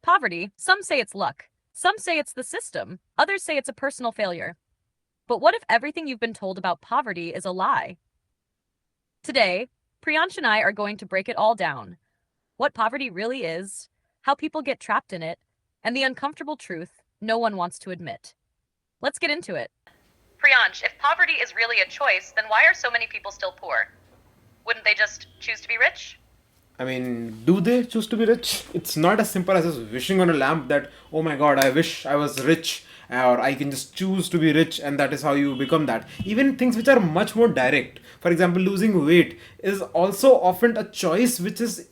Poverty, some say it's luck. Some say it's the system. Others say it's a personal failure. But what if everything you've been told about poverty is a lie? Today, Priyansh and I are going to break it all down. What poverty really is, how people get trapped in it, and the uncomfortable truth no one wants to admit. Let's get into it. Priyansh, if poverty is really a choice, then why are so many people still poor? Wouldn't they just choose to be rich? I mean, do they choose to be rich? It's not as simple as just wishing on a lamp that, oh my god, I wish I was rich, or I can just choose to be rich, and that is how you become that. Even things which are much more direct, for example, losing weight, is also often a choice which is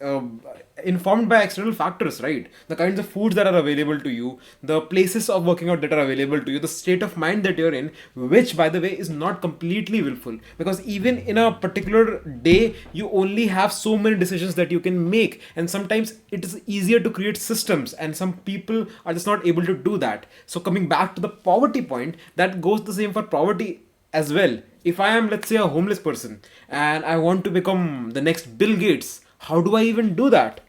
informed by external factors, right? The kinds of foods that are available to you, the places of working out that are available to you, the state of mind that you're in, which, by the way, is not completely willful. Because even in a particular day, you only have so many decisions that you can make, and sometimes it is easier to create systems, and some people are just not able to do that. So, coming back to the poverty point, that goes the same for poverty as well. If I am, let's say, a homeless person and I want to become the next Bill Gates, how do I even do that?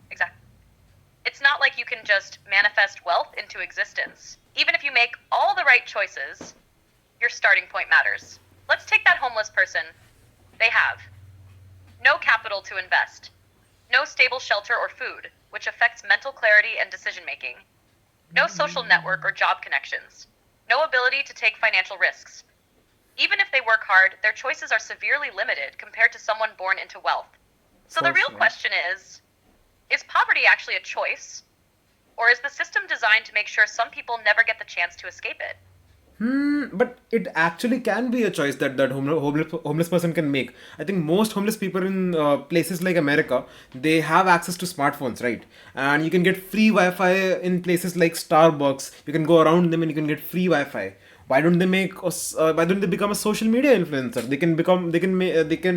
Exactly. It's not like you can just manifest wealth into existence. Even if you make all the right choices, your starting point matters. Let's take that homeless person. They have no capital to invest, no stable shelter or food, which affects mental clarity and decision making, no social network or job connections, no ability to take financial risks. Even if they work hard, their choices are severely limited compared to someone born into wealth. So the For real sure. question is poverty actually a choice? Or is the system designed to make sure some people never get the chance to escape it? But it actually can be a choice that homeless person can make. I think most homeless people in places like America, they have access to smartphones, right? And you can get free Wi-Fi in places like Starbucks. You can go around them and you can get free Wi-Fi. Why don't they become a social media influencer? They can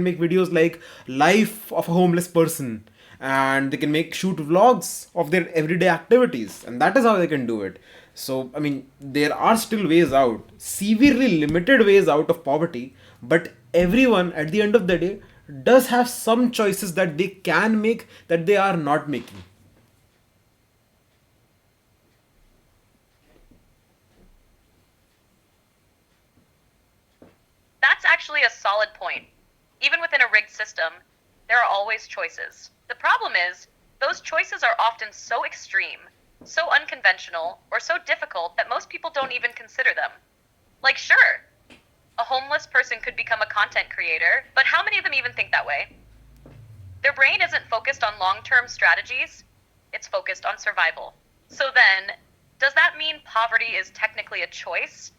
make videos like life of a homeless person, and they can make shoot vlogs of their everyday activities, and that is how they can do it. So I mean, there are still ways out, severely limited ways out of poverty, but everyone at the end of the day does have some choices that they can make that they are not making. That's actually a solid point. Even within a rigged system, there are always choices. The problem is, those choices are often so extreme, so unconventional, or so difficult that most people don't even consider them. Like, sure, a homeless person could become a content creator, but how many of them even think that way? Their brain isn't focused on long term strategies, it's focused on survival. So then, does that mean poverty is technically a choice,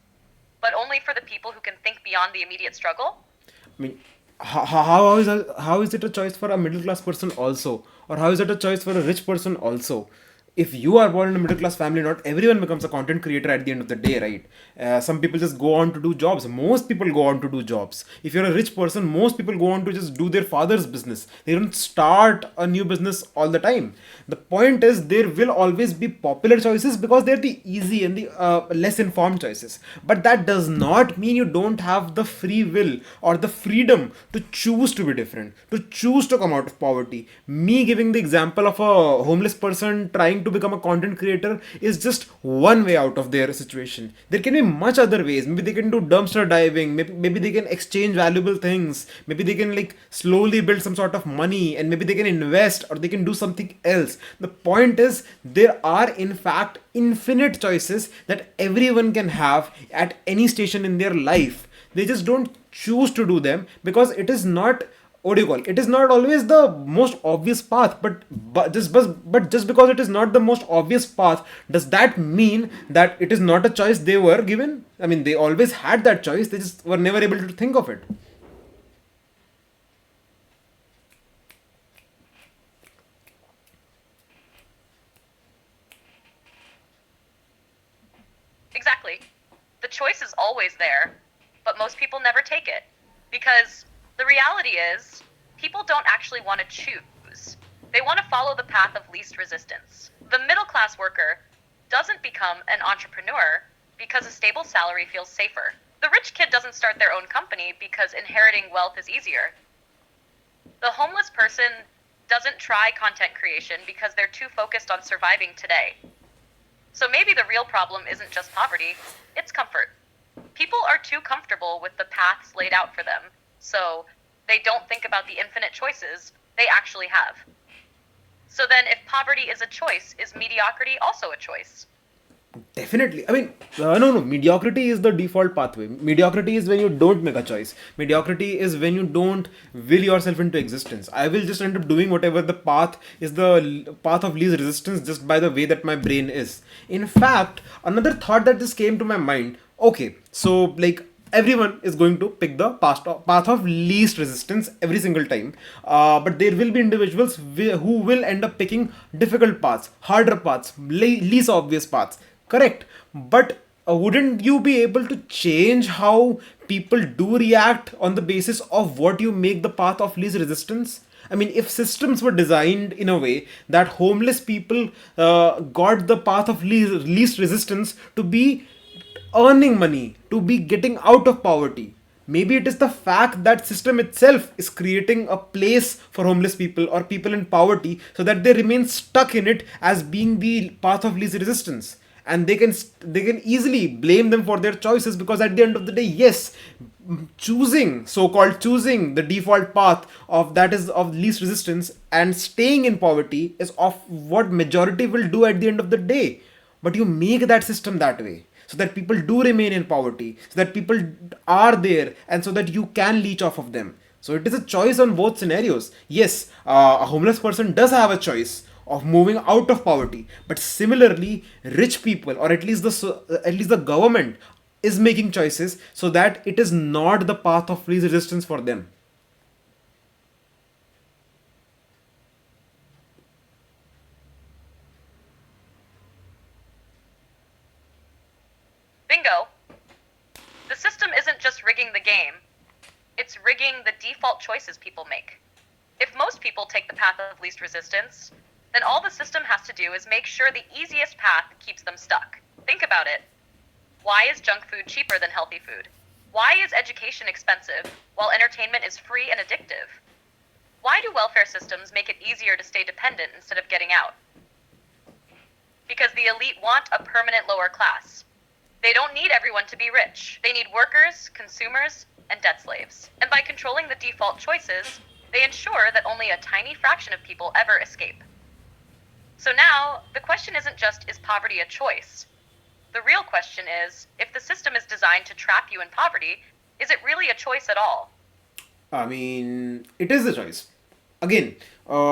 but only for the people who can think beyond the immediate struggle? I mean, how is it a choice for a middle class person also, or how is it a choice for a rich person also? If you are born in a middle class family, not everyone becomes a content creator at the end of the day, right? Some people just go on to do jobs. Most people go on to do jobs. If you're a rich person, most people go on to just do their father's business. They don't start a new business all the time. The point is, there will always be popular choices because they're the easy and the less informed choices. But that does not mean you don't have the free will or the freedom to choose to be different, to choose to come out of poverty. Me giving the example of a homeless person trying to become a content creator is just one way out of their situation. There can be much other ways. Maybe they can do dumpster diving, maybe they can exchange valuable things, maybe they can like slowly build some sort of money, and maybe they can invest or they can do something else. The point is, there are in fact infinite choices that everyone can have at any station in their life. They just don't choose to do them because it is not, what do you call, it is not always the most obvious path. But just because it is not the most obvious path, does that mean that it is not a choice they were given? I mean, they always had that choice, they just were never able to think of it. Exactly. The choice is always there, but most people never take it. Because the reality is, people don't actually want to choose. They want to follow the path of least resistance. The middle class worker doesn't become an entrepreneur because a stable salary feels safer. The rich kid doesn't start their own company because inheriting wealth is easier. The homeless person doesn't try content creation because they're too focused on surviving today. So maybe the real problem isn't just poverty, it's comfort. People are too comfortable with the paths laid out for them, so they don't think about the infinite choices they actually have. So then, if poverty is a choice, is mediocrity also a choice? Definitely. I mean, no. Mediocrity is the default pathway. Mediocrity is when you don't make a choice. Mediocrity is when you don't will yourself into existence. I will just end up doing whatever the path is, the path of least resistance, just by the way that my brain is. In fact, another thought that just came to my mind. Okay, so like everyone is going to pick the path of least resistance every single time, but there will be individuals who will end up picking difficult paths, harder paths, least obvious paths, correct? But wouldn't you be able to change how people do react on the basis of what you make the path of least resistance? I mean, if systems were designed in a way that homeless people got the path of least resistance to be earning money, to be getting out of poverty. Maybe it is the fact that system itself is creating a place for homeless people or people in poverty so that they remain stuck in it as being the path of least resistance. And they can easily blame them for their choices, because at the end of the day, yes, choosing, so-called choosing the default path of that is of least resistance and staying in poverty is of what majority will do at the end of the day. But you make that system that way so that people do remain in poverty, so that people are there, and so that you can leech off of them. So it is a choice on both scenarios. Yes, a homeless person does have a choice of moving out of poverty, but similarly, rich people, or at least the government, is making choices so that it is not the path of least resistance for them. Bingo! The system isn't just rigging the game, it's rigging the default choices people make. If most people take the path of least resistance, then all the system has to do is make sure the easiest path keeps them stuck. Think about it. Why is junk food cheaper than healthy food? Why is education expensive while entertainment is free and addictive? Why do welfare systems make it easier to stay dependent instead of getting out? Because the elite want a permanent lower class. They don't need everyone to be rich. They need workers, consumers, and debt slaves. And by controlling the default choices, they ensure that only a tiny fraction of people ever escape. So now, the question isn't just, is poverty a choice? The real question is, if the system is designed to trap you in poverty, is it really a choice at all? I mean, it is a choice. Again,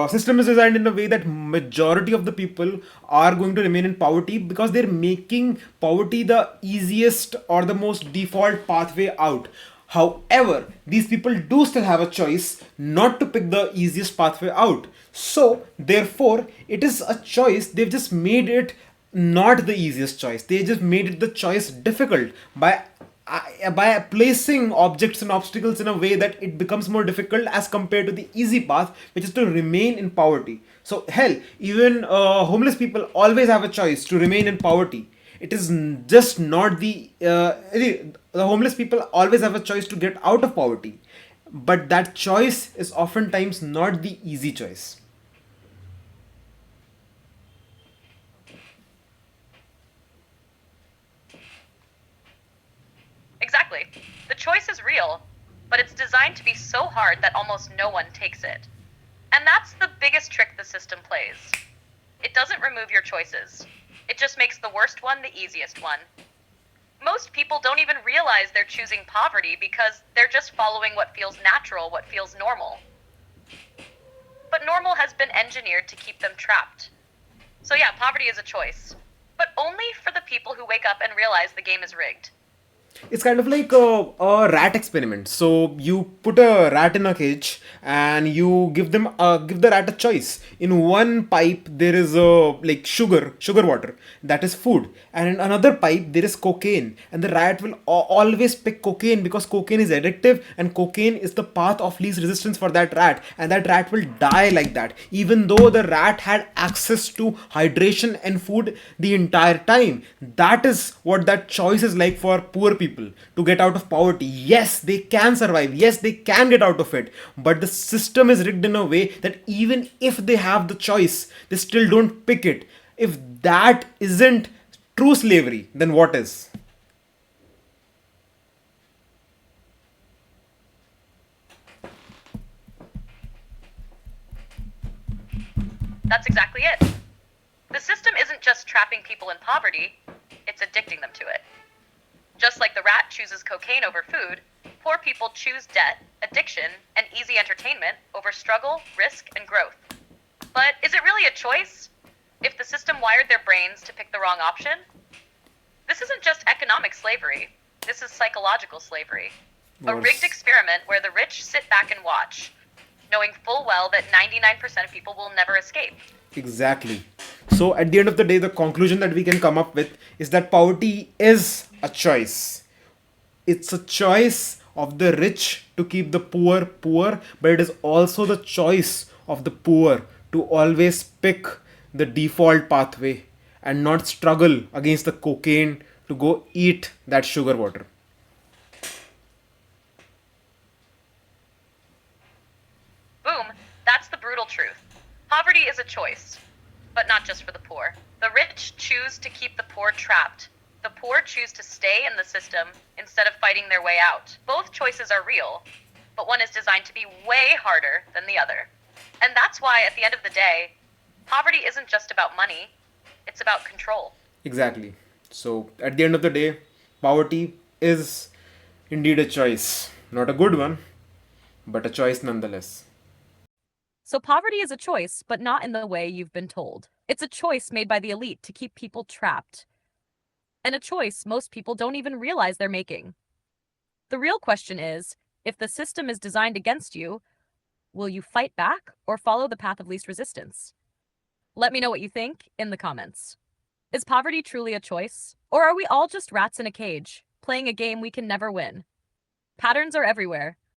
system is designed in a way that majority of the people are going to remain in poverty because they're making poverty the easiest or the most default pathway out. However, these people do still have a choice not to pick the easiest pathway out. So, therefore, it is a choice. They've just made it not the easiest choice. They just made it the choice difficult by placing objects and obstacles in a way that it becomes more difficult as compared to the easy path, which is to remain in poverty. So hell, even homeless people always have a choice to remain in poverty. It is just not the homeless people always have a choice to get out of poverty, but that choice is oftentimes not the easy choice. Exactly. The choice is real, but it's designed to be so hard that almost no one takes it. And that's the biggest trick the system plays. It doesn't remove your choices. It just makes the worst one the easiest one. Most people don't even realize they're choosing poverty because they're just following what feels natural, what feels normal. But normal has been engineered to keep them trapped. So yeah, poverty is a choice. But only for the people who wake up and realize the game is rigged. It's kind of like a rat experiment. So you put a rat in a cage and you give the rat a choice. In one pipe there is like sugar water, that is food, and in another pipe there is cocaine. And the rat will always pick cocaine because cocaine is addictive and cocaine is the path of least resistance for that rat, and that rat will die like that, even though the rat had access to hydration and food the entire time. That is what that choice is like for poor people to get out of poverty. Yes, they can survive. Yes, they can get out of it. But the system is rigged in a way that even if they have the choice, they still don't pick it. If that isn't true slavery, then what is? That's exactly it. The system isn't just trapping people in poverty, it's addicting them to it. Just like the rat chooses cocaine over food, poor people choose debt, addiction, and easy entertainment over struggle, risk, and growth. But is it really a choice? If the system wired their brains to pick the wrong option? This isn't just economic slavery, this is psychological slavery. A rigged Was experiment where the rich sit back and watch, knowing full well that 99% of people will never escape. exactly. So at the end of the day, the conclusion that we can come up with is that poverty is a choice. It's a choice of the rich to keep the poor poor, but it is also the choice of the poor to always pick the default pathway and not struggle against the cocaine to go eat that sugar water. Boom, that's the brutal truth. Poverty is a choice, but not just for the poor. The rich choose to keep the poor trapped. The poor choose to stay in the system instead of fighting their way out. Both choices are real, but one is designed to be way harder than the other. And that's why, at the end of the day, poverty isn't just about money, it's about control. Exactly. So at the end of the day, poverty is indeed a choice. Not a good one, but a choice nonetheless. So poverty is a choice, but not in the way you've been told. It's a choice made by the elite to keep people trapped, and a choice most people don't even realize they're making. The real question is, if the system is designed against you, will you fight back or follow the path of least resistance? Let me know what you think in the comments. Is poverty truly a choice? Or are we all just rats in a cage, playing a game we can never win? Patterns are everywhere,